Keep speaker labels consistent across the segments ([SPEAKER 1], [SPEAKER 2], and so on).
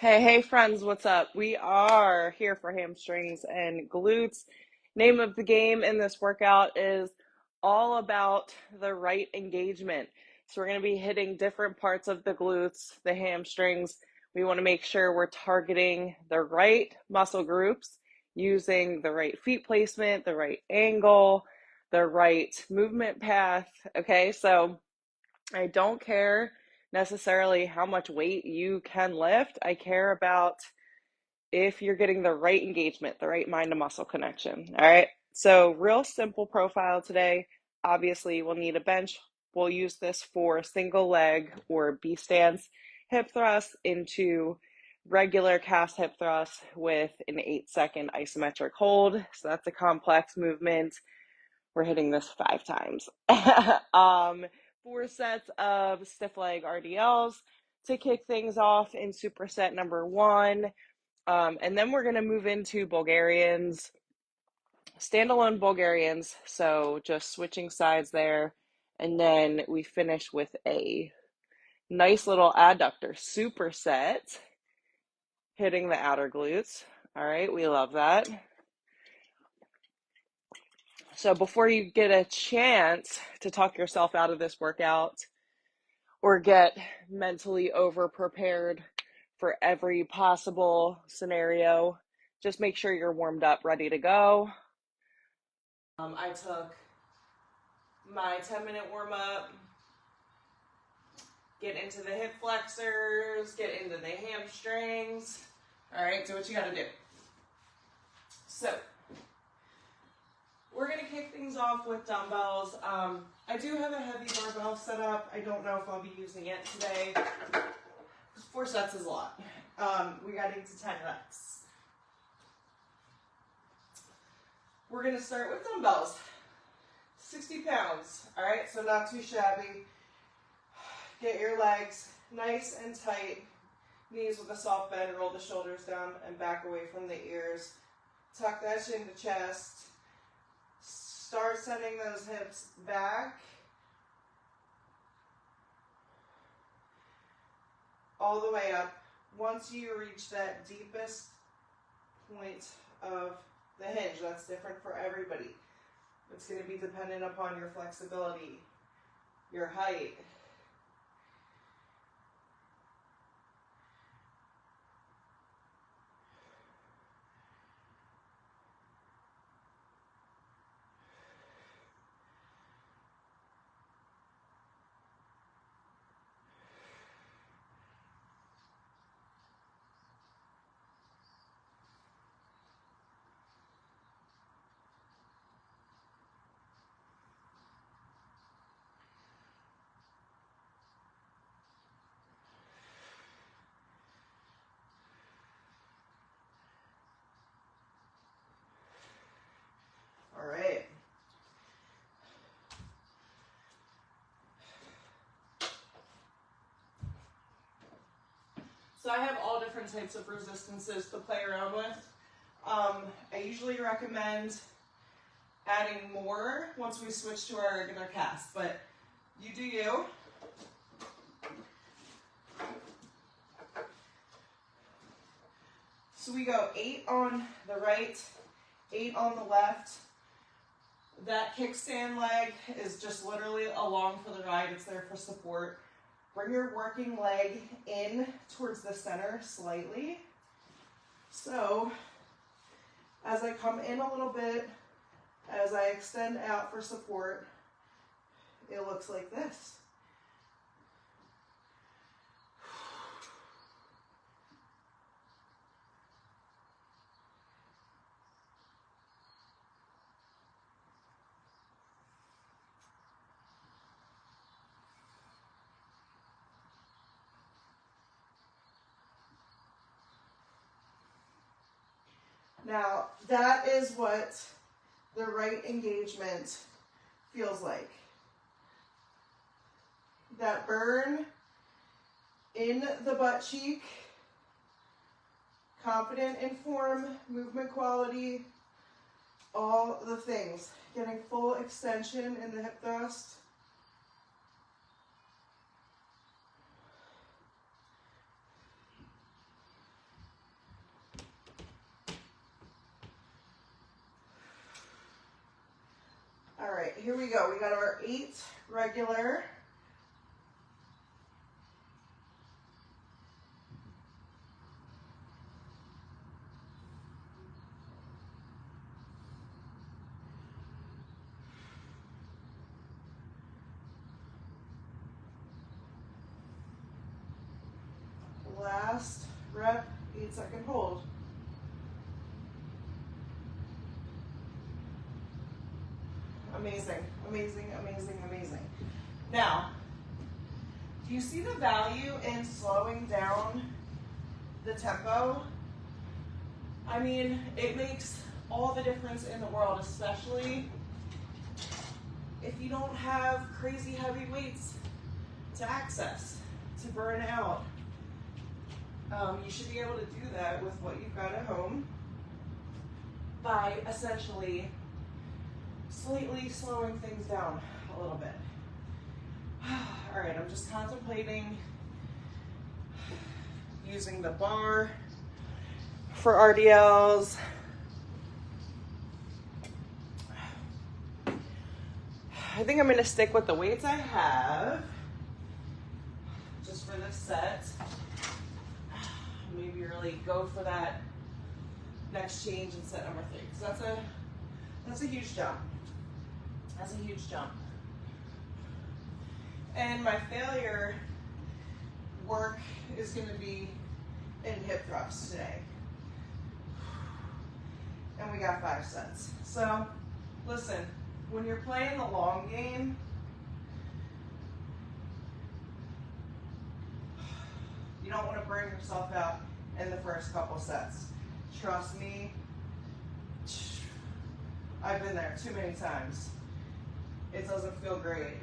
[SPEAKER 1] Hey, friends, what's up? We are here for hamstrings and glutes. Name of the game in this workout is all about the right engagement. So, we're going to be hitting different parts of the glutes, the hamstrings. We want to make sure we're targeting the right muscle groups using the right feet placement, the right angle, the right movement path. Okay, so I don't care necessarily how much weight you can lift. I care about if you're getting the right engagement, the right mind to muscle connection. All right. So, real simple profile today. Obviously, we'll need a bench. We'll use this for single leg or B stance hip thrust into regular cast hip thrust with an 8-second isometric hold. So, that's a complex movement. We're hitting this 5 times. 4 sets of stiff leg RDLs to kick things off in superset number 1. And then we're going to move into Bulgarians, standalone Bulgarians. So just switching sides there. And then we finish with a nice little adductor superset, hitting the outer glutes. All right, we love that. So before you get a chance to talk yourself out of this workout or get mentally over prepared for every possible scenario, just make sure you're warmed up, ready to go. I took my 10-minute warm up, get into the hip flexors, get into the hamstrings. All right, do what you got to do. So, we're going to kick things off with dumbbells. I do have a heavy barbell set up. I don't know if I'll be using it today. 4 sets is a lot. We got into 10 reps. We're going to start with dumbbells. 60 pounds. All right, so not too shabby. Get your legs nice and tight. Knees with a soft bend. Roll the shoulders down and back away from the ears. Tuck that chin to chest. Start sending those hips back. All the way up. Once you reach that deepest point of the hinge, that's different for everybody. It's going to be dependent upon your flexibility, your height. All right. So I have all different types of resistances to play around with. I usually recommend adding more once we switch to our regular cast, but you do you. So we go 8 on the right, 8 on the left. That kickstand leg is just literally along for the ride. It's there for support. Bring your working leg in towards the center slightly. So as I come in a little bit, as I extend out for support, it looks like this. Now, that is what the right engagement feels like. That burn in the butt cheek, confident in form, movement quality, all the things. Getting full extension in the hip thrust. here we go. We got our 8 regular. Last rep, 8-second hold. Amazing, amazing, amazing, amazing. Now, do you see the value in slowing down the tempo? I mean, it makes all the difference in the world, especially if you don't have crazy heavy weights to access, to burn out. You should be able to do that with what you've got at home by essentially slightly slowing things down a little bit. All right, I'm just contemplating using the bar for RDLs. I think I'm going to stick with the weights I have just for this set. Maybe really go for that next change in set number 3, because that's a huge jump. That's a huge jump. And my failure work is going to be in hip thrusts today. And we got 5 sets. So listen, when you're playing the long game, you don't want to burn yourself out in the first couple sets. Trust me, I've been there too many times. It doesn't feel great.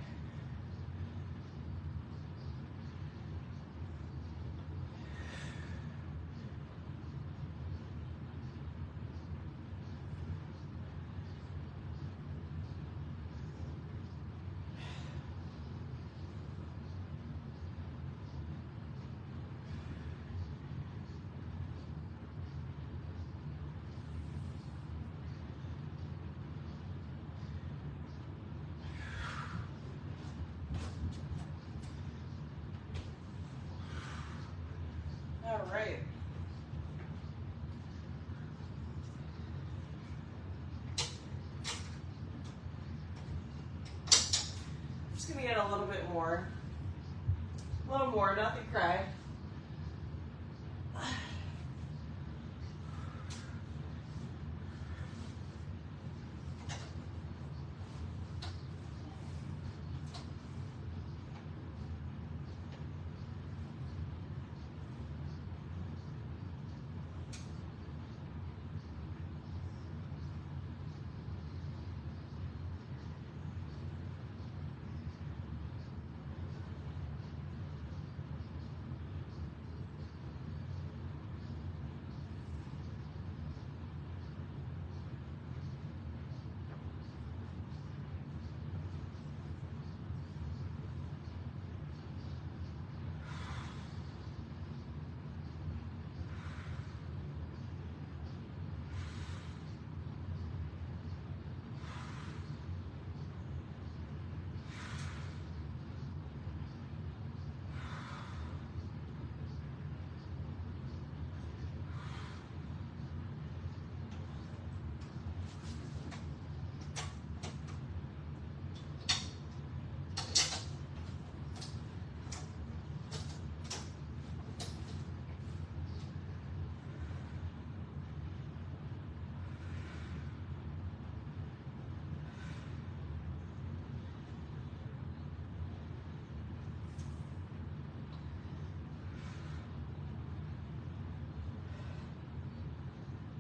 [SPEAKER 1] All right. I'm just gonna get a little bit more. A little more, nothing cry.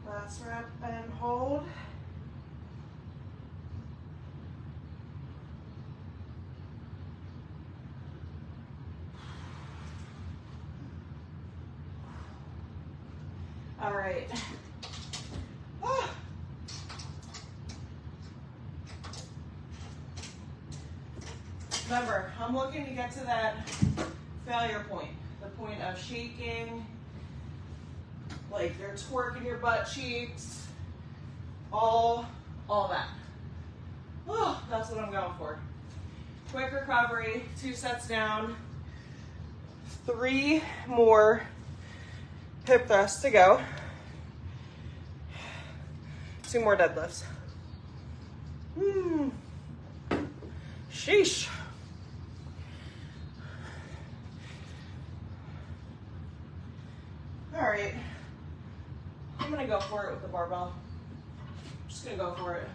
[SPEAKER 1] Last rep and hold. All right. Remember, I'm looking to get to that failure point, the point of shaking, like you're twerking your butt cheeks, all that. Oh, that's what I'm going for. Quick recovery, 2 sets down, 3 more hip thrusts to go, 2 more deadlifts. Sheesh. All right, I'm gonna go for it with the barbell. I'm just gonna go for it.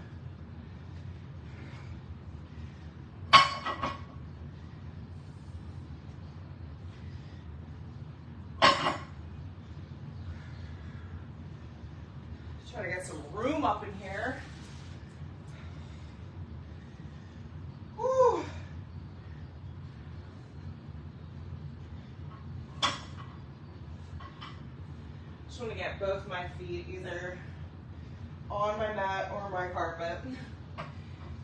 [SPEAKER 1] Try to get some room up in here. Woo. Just want to get both my feet either on my mat or my carpet.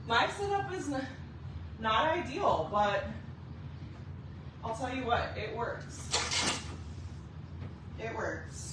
[SPEAKER 1] My setup is not ideal, but I'll tell you what, it works. It works.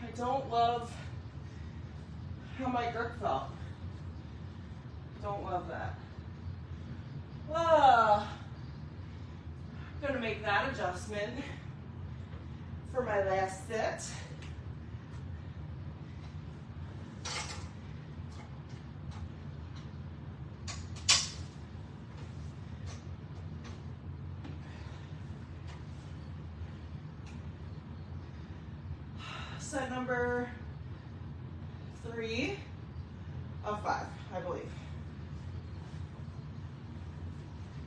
[SPEAKER 1] I don't love how my grip felt. Don't love that. I'm gonna make that adjustment for my last set. Set number 3 of 5, I believe.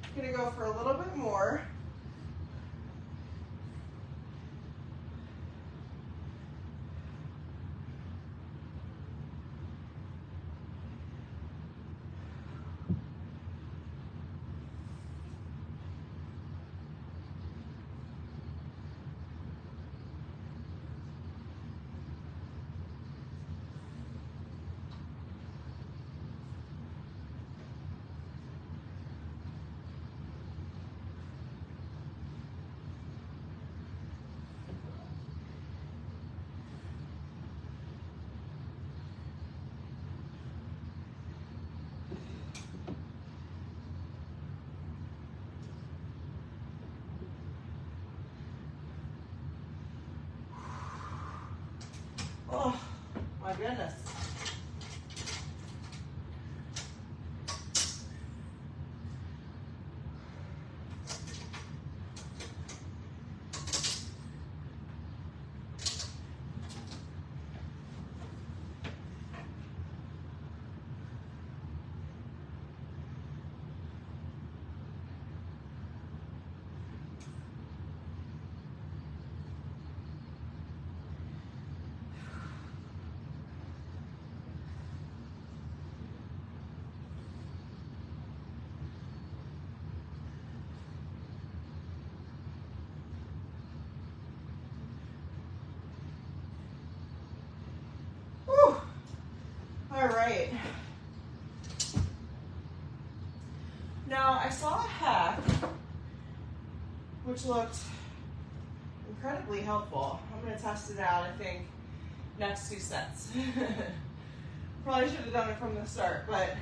[SPEAKER 1] I'm gonna go for a little bit more. Oh, my goodness. All right. Now I saw a hack which looked incredibly helpful. I'm going to test it out, I think, next 2 sets. Probably should have done it from the start, but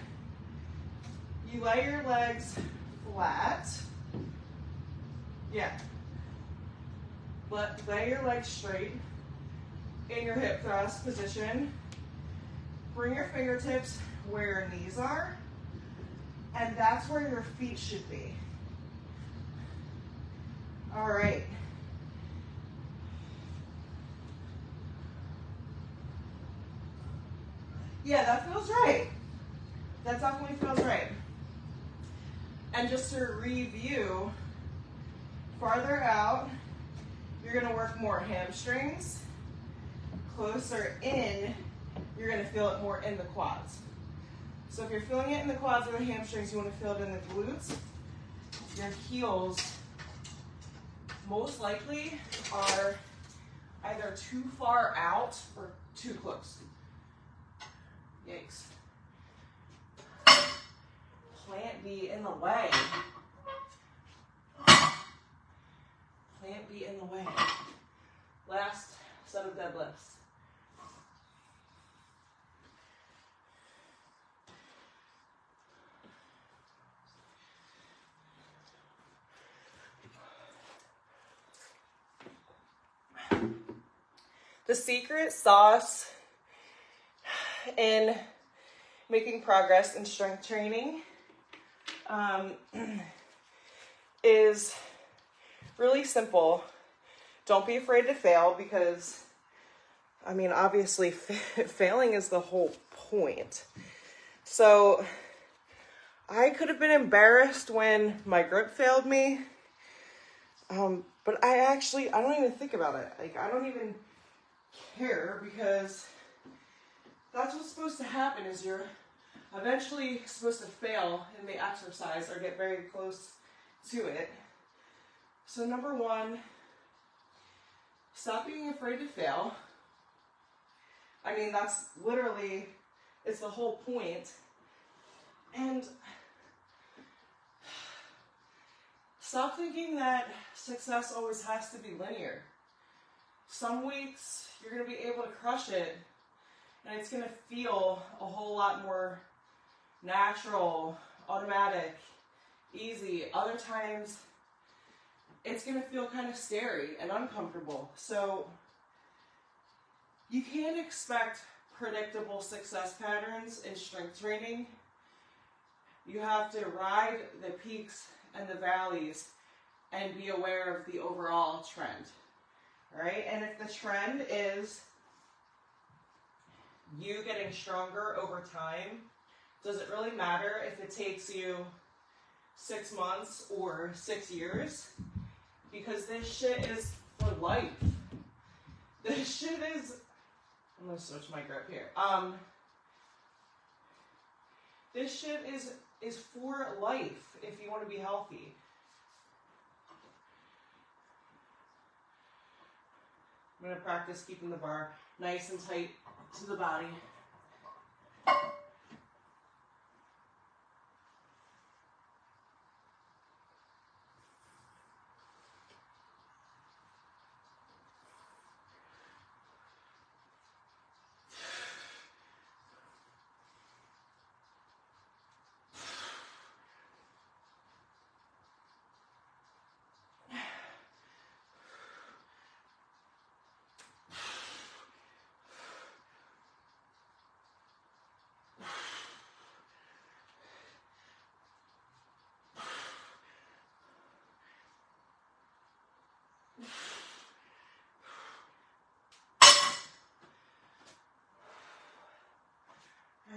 [SPEAKER 1] you lay your legs flat. Yeah. Lay your legs straight in your hip thrust position. Bring your fingertips where your knees are, and that's where your feet should be. All right. Yeah, that feels right. That definitely feels right. And just to review, farther out, you're gonna work more hamstrings. Closer in, you're gonna feel it more in the quads. So if you're feeling it in the quads or the hamstrings, you wanna feel it in the glutes. Your heels most likely are either too far out or too close. Yikes. Plant be in the way. Plant be in the way. Last set of deadlifts. The secret sauce in making progress in strength training is really simple. Don't be afraid to fail because, I mean, obviously failing is the whole point. So I could have been embarrassed when my grip failed me, but I don't even think about it. Like, I don't even care because that's what's supposed to happen is you're eventually supposed to fail in the exercise or get very close to it. So number one, stop being afraid to fail. I mean, that's literally, it's the whole point. And stop thinking that success always has to be linear. Some weeks you're going to be able to crush it and it's going to feel a whole lot more natural, automatic, easy. Other times it's going to feel kind of scary and uncomfortable. So you can't expect predictable success patterns in strength training. You have to ride the peaks and the valleys and be aware of the overall trend. All right? And if the trend is you getting stronger over time, does it really matter if it takes you 6 months or 6 years? Because this shit is for life. This shit is, I'm gonna switch my grip here. This shit is for life if you want to be healthy. I'm gonna practice keeping the bar nice and tight to the body.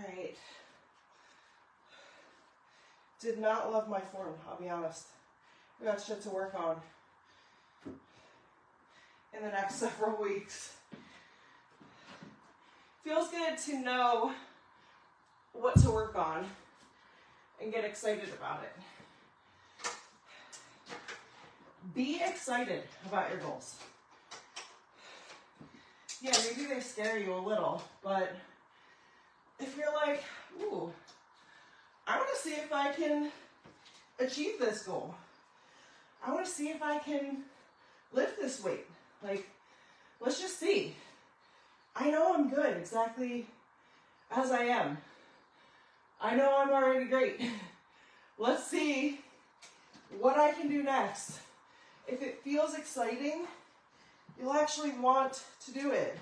[SPEAKER 1] Alright. Did not love my form, I'll be honest. We got shit to work on in the next several weeks. Feels good to know what to work on and get excited about it. Be excited about your goals. Yeah, maybe they scare you a little, but if you're like, ooh, I want to see if I can achieve this goal. I want to see if I can lift this weight. Like, let's just see. I know I'm good exactly as I am. I know I'm already great. Let's see what I can do next. If it feels exciting, you'll actually want to do it.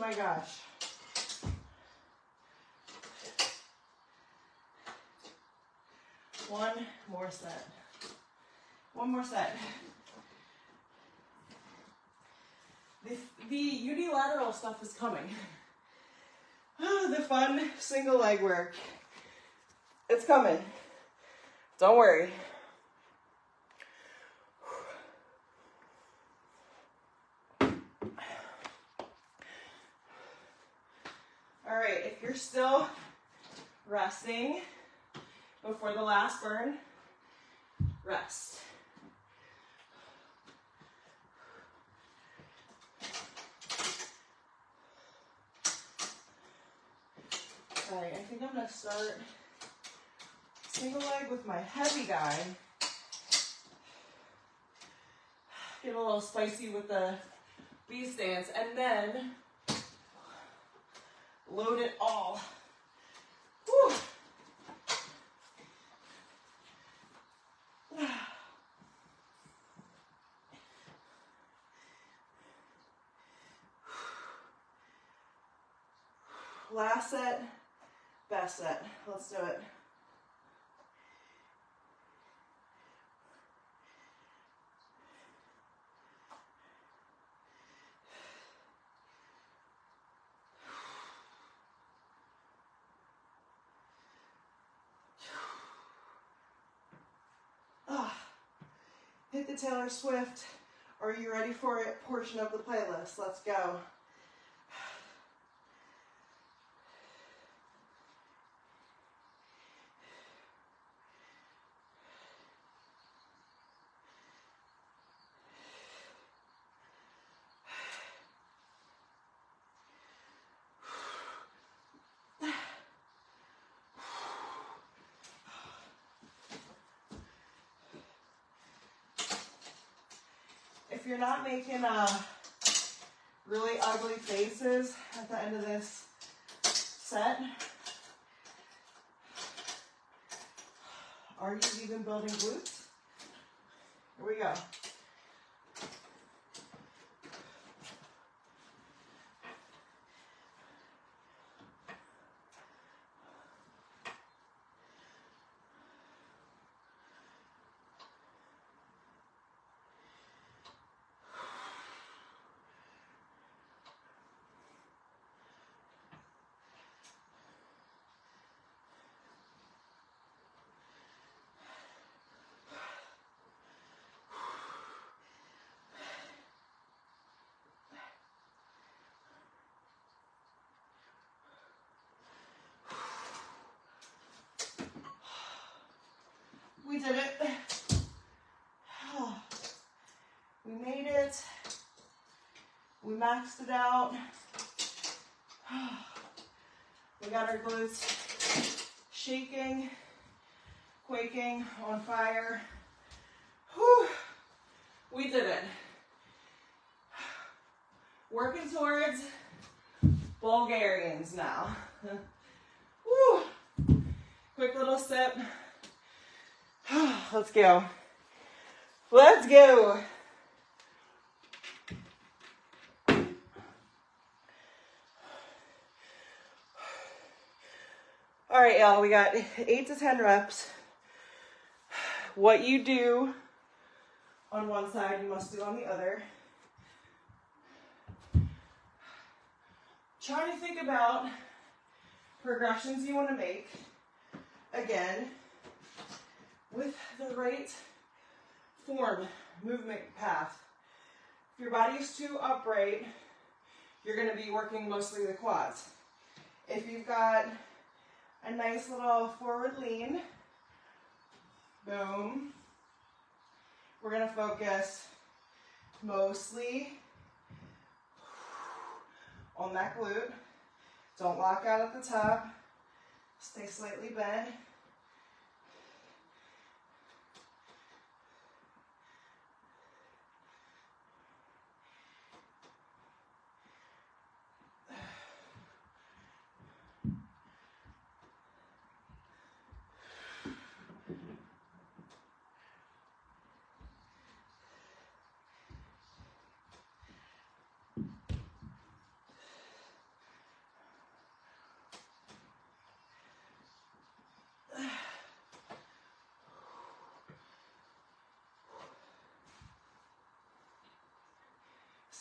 [SPEAKER 1] my gosh. One more set. One more set. The unilateral stuff is coming. The fun single leg work. It's coming. Don't worry. All right, if you're still resting before the last burn, rest. All right, I think I'm gonna start single leg with my heavy guy. Get a little spicy with the B stance, and then load it all. Whew. Last set, best set. Let's do it. Hit the Taylor Swift, are you ready for it portion of the playlist. Let's go. If you're not making really ugly faces at the end of this set, are you even building glutes? Here we go. We did it. We made it. We maxed it out. We got our glutes shaking, quaking, on fire. Whew. We did it. Working towards Bulgarians now. Whew. Quick little sip. Let's go. Let's go. All right, y'all, we got 8 to 10 reps. What you do on one side, you must do on the other. Try to think about progressions you want to make. Again, with the right form, movement path. If your body is too upright, you're going to be working mostly the quads. If you've got a nice little forward lean, boom, we're going to focus mostly on that glute. Don't lock out at the top. Stay slightly bent.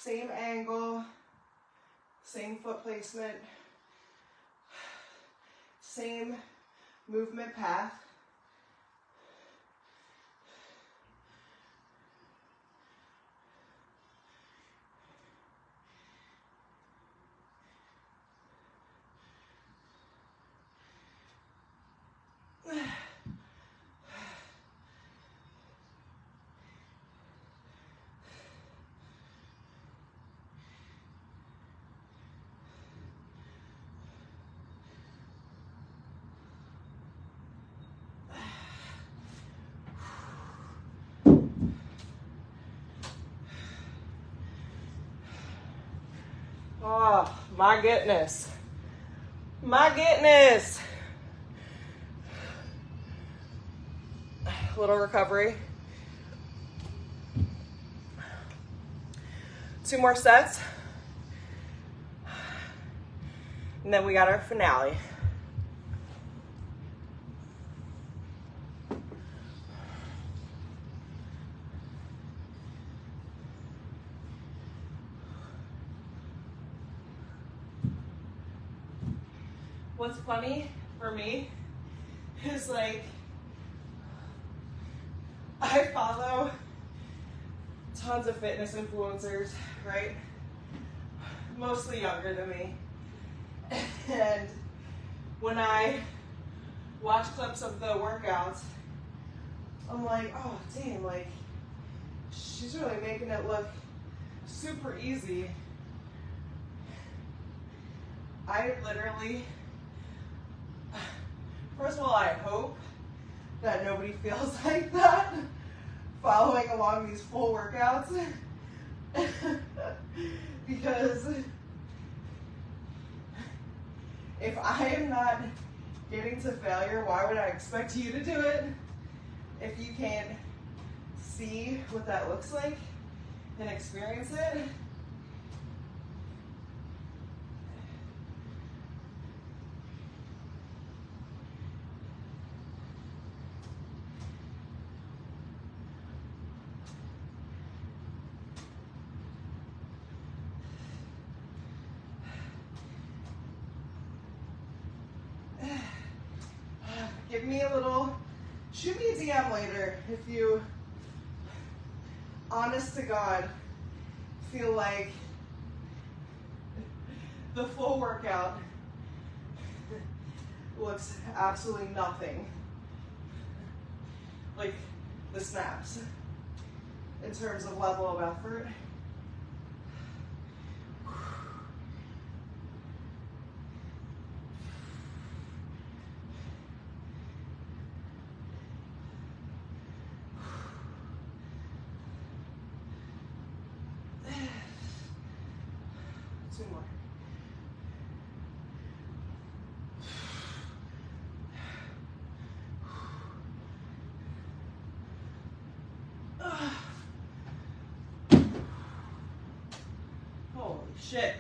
[SPEAKER 1] Same angle, same foot placement, same movement path. Oh, my goodness. My goodness. Little recovery. 2 more sets. And then we got our finale. What's funny for me is like, I follow tons of fitness influencers, right? Mostly younger than me. And when I watch clips of the workouts, I'm like, oh, damn, like, she's really making it look super easy. I literally, first of all, I hope that nobody feels like that following along these full workouts. Because if I am not getting to failure, why would I expect you to do it if you can't see what that looks like and experience it? Give me a little, shoot me a DM later if you, honest to God, feel like the full workout looks absolutely nothing like the snaps in terms of level of effort. More. Holy shit.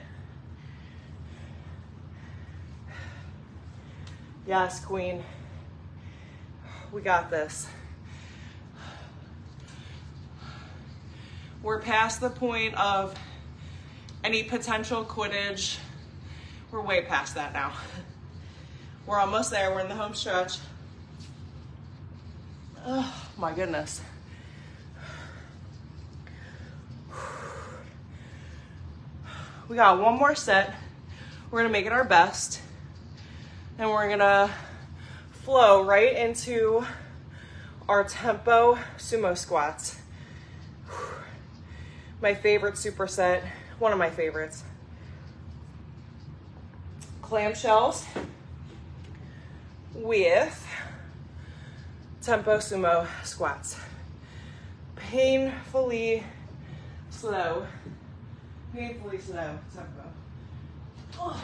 [SPEAKER 1] Yes, queen. We got this. We're past the point of any potential quittage. We're way past that now. We're almost there. We're in the home stretch. Oh my goodness. We got 1 more set. We're gonna make it our best. And we're gonna flow right into our tempo sumo squats. My favorite superset, one of my favorites. Clamshells with tempo sumo squats. Painfully slow tempo. Oh.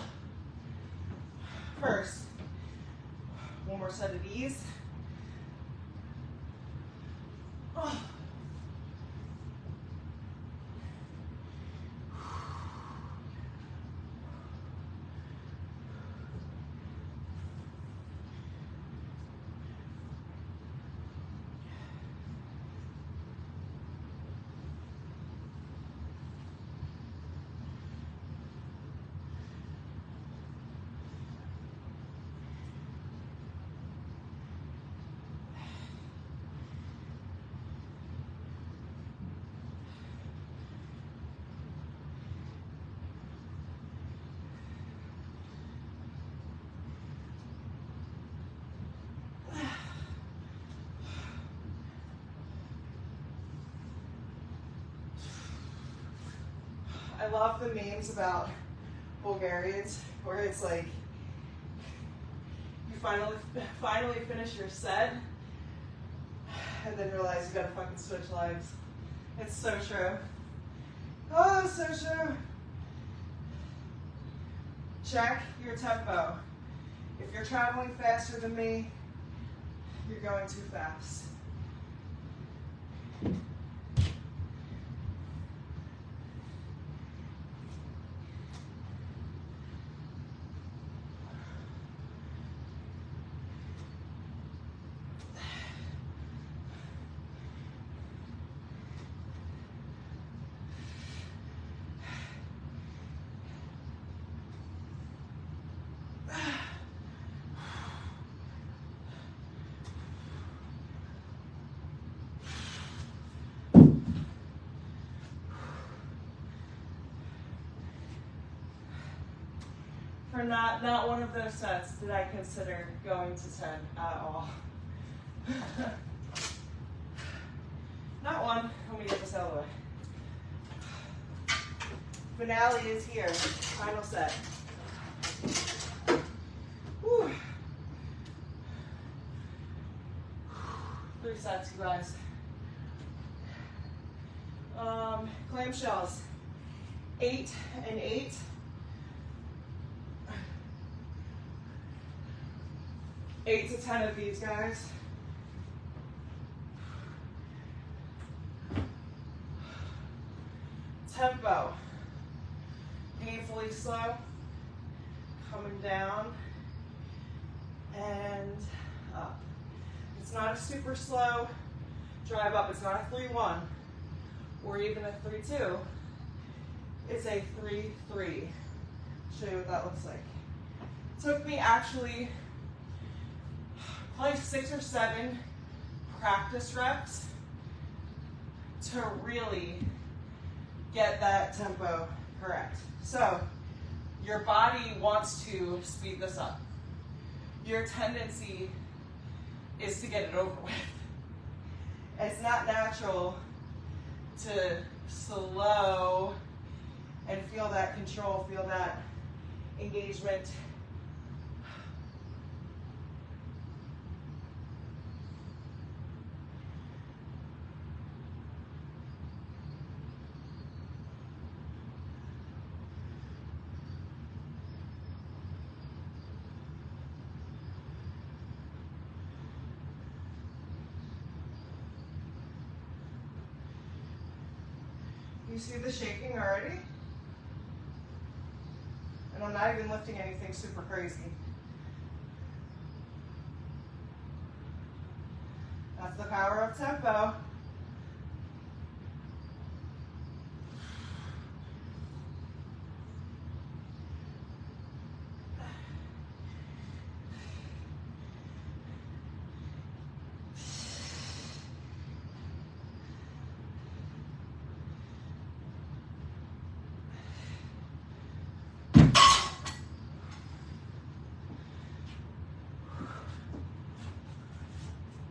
[SPEAKER 1] First, 1 more set of these. Oh. I love the memes about Bulgarians where it's like you finally finish your set and then realize you gotta fucking switch legs. It's so true. Oh, so true. Check your tempo. If you're traveling faster than me, you're going too fast. For not one of those sets did I consider going to 10 at all. Not one. Let me get this out of the way. Finale is here. Final set. Whew. 3 sets, you guys. Clamshells. 8 and 8. 8 to 10 of these guys. Tempo. Painfully slow. Coming down and up. It's not a super slow drive up. It's not a 3-1 or even a 3-2. It's a 3-3. Show you what that looks like. Took me actually probably 6 or 7 practice reps to really get that tempo correct. So your body wants to speed this up. Your tendency is to get it over with. It's not natural to slow and feel that control, feel that engagement. You see the shaking already? And I'm not even lifting anything super crazy. That's the power of tempo.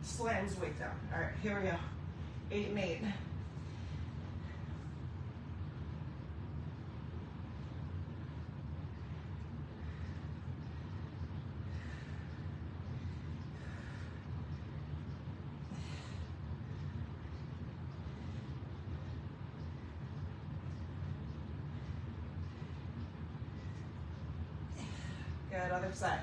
[SPEAKER 1] Slams weight down. All right, here we go. 8 and 8. Good, other side.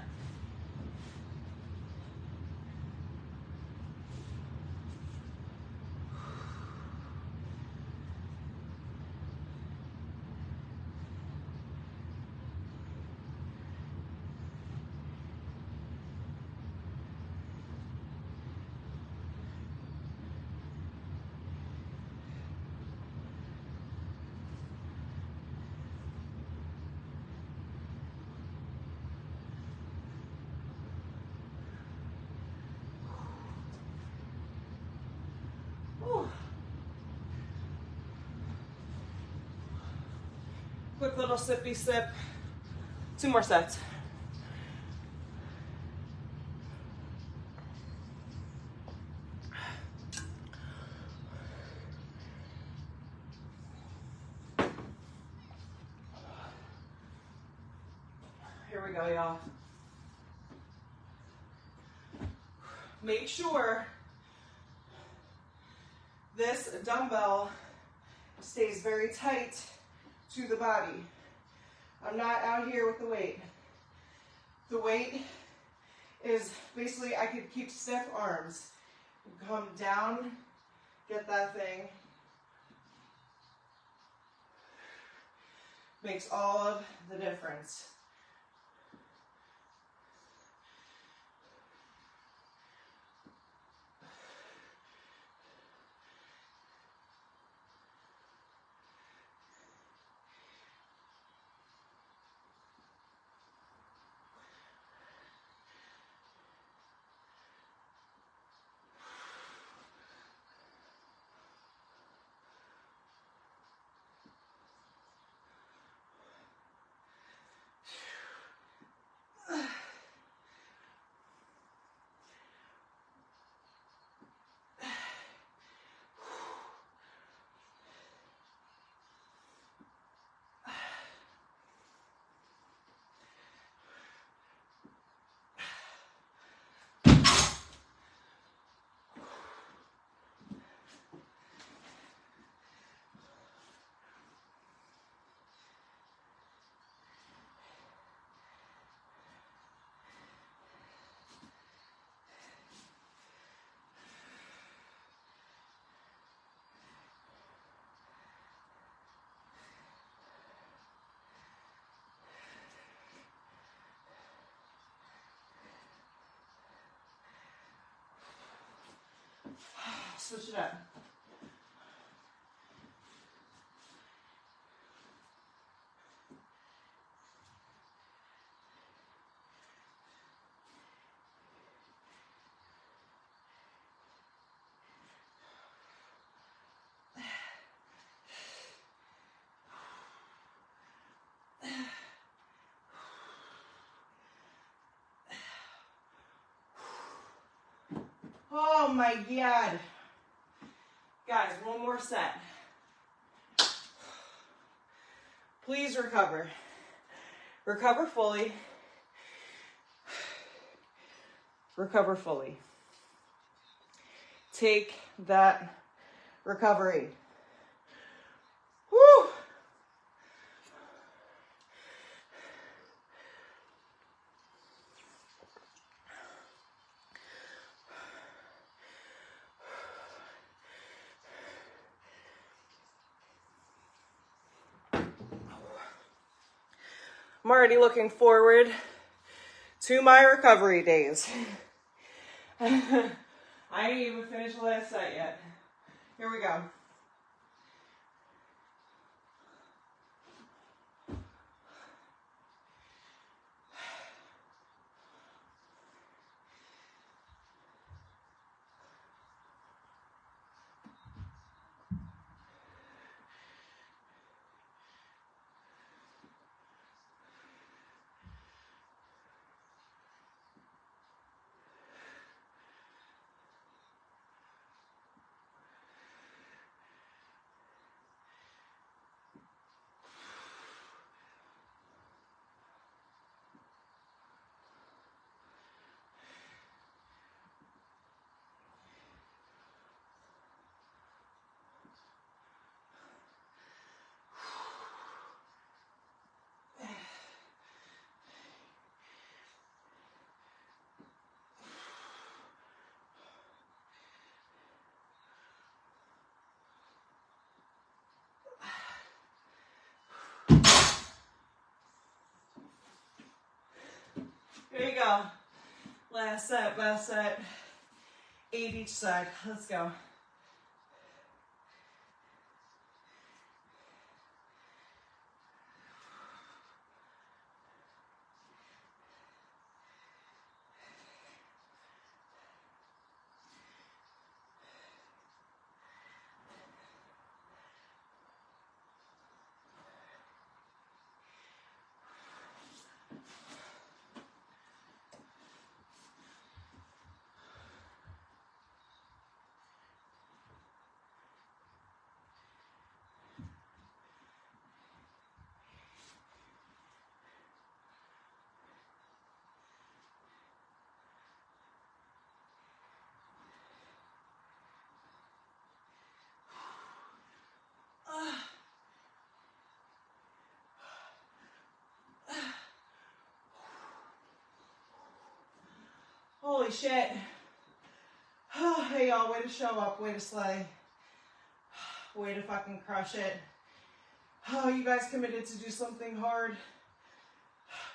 [SPEAKER 1] Quick little sippy sip. 2 more sets. we go, y'all. Make sure this dumbbell stays very tight to the body. I'm not out here with the weight. The weight is basically, I could keep stiff arms. Come down, get that thing. Makes all of the difference. Switch it up. Oh my God. Guys, one more set. Please recover. Recover fully. Recover fully. Take that recovery. Woo! I'm already looking forward to my recovery days. I ain't even finished the last set yet. Here we go. Here you go. Last set, best set. 8 each side. Let's go. Holy shit. Hey y'all, way to show up, way to slay. Way to fucking crush it. Oh, you guys committed to do something hard.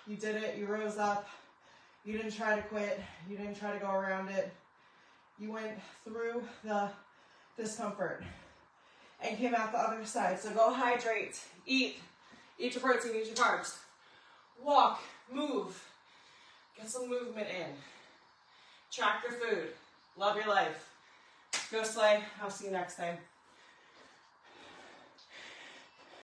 [SPEAKER 1] You did it, you rose up. You didn't try to quit. You didn't try to go around it. You went through the discomfort and came out the other side. So go hydrate, eat your protein, eat your carbs. Walk, move, get some movement in. Track your food, love your life. Go slay, I'll see you next time.